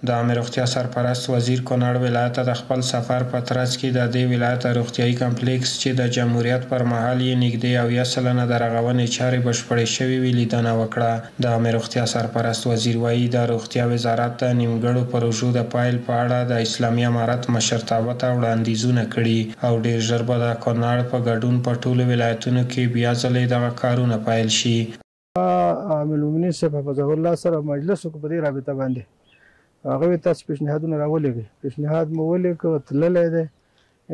د عامه روغتیا سرپرست وزیر کونړ ولایت ته د خپل سفر په ترڅ کې د دې ولایت روغتیايي کمپلیکس چې د جمهوریت پر مهال یې نږدې 90 سلنه د رغونې چارې بشپړې شوې وې لیدنه وکړه. د عامه روغتیا سرپرست وزیر وایي د روغتیا وزارت د نیمګړو پروژو د پایل په اړه د اسلامي امارت مشرتابه ته وړاندیزونه کړي او ډیر ژر به د کونړ په ګډون په ټولو ولایتونو کې بیا ځلې دغه کارونه پیل شي. عامل المؤمنین صاحب حفظه الله سره مجلس وکړ په دې رابطه باندې هغه تاسو پیشنهادونه راولېږئ. پیشنهاد مو ولیکه تللی دی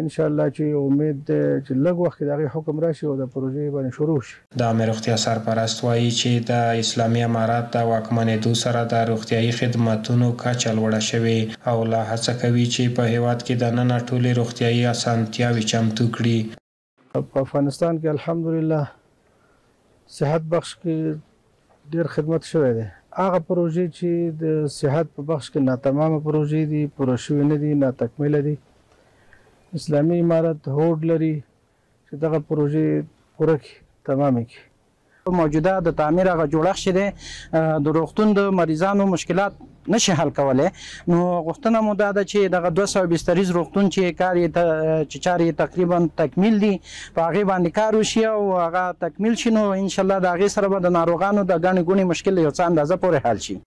ان شاء الله چې امید دی چې لږ وخت کې د هغې حکم راشي او د پروژې باندې شروع شي. د عامه روغتیا سرپرست وایي چې د اسلامي امارت د واکمنېدو سره د روغتیايي خدماتو کچه لوړه شوې او لا هڅه کوي چې په هیواد کې دننه ټولې روغتیايي اسانتیاوې چمتو کړي. په افغانستان کې الحمدلله صحت بخش کې ډېر خدمت شوی دی. هغه پروژې چې د صحت په بخش کې ناتمامه پروژې دي، پوره شوې نه دي، ناتکمیله دي، اسلامي امارت هوډ لري چې دغه پروژې پوره کړي، تمامې کړي. موجوده د تعمیر هغه جوړښت چې دی د روغتون د مریضانو مشکلات نشي حل کولی، نو غوښتنه مو دا ده چې دغه 200 بستریز روغتون چې چارې تقریبا تکمیل دي په هغې باندې کار وشي او هغه تکمیل شي، نو انشاءالله د هغې سره به د ناروغانو د ګڼې ګوڼې مشکل یو څه اندازه پورې حل شي.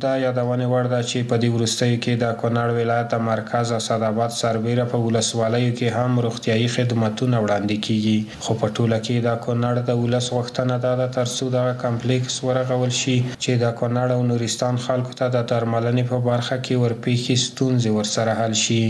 دا یادونې وړ ده چې په دې وروستیو کې د کونړ ولایت د مرکز اسداباد سربیره په ولسوالیو کې هم روغتیايي خدمتونه وړاندې کیږي، خو په ټوله کې د کونړ د ولس غوښتنه دا ده ترڅو دغه کمپلیکس ورغول شي چې د کونړ او نورستان خلکو ته د درملنې په برخه کې ورپېښې ستونزې ورسره حل شي.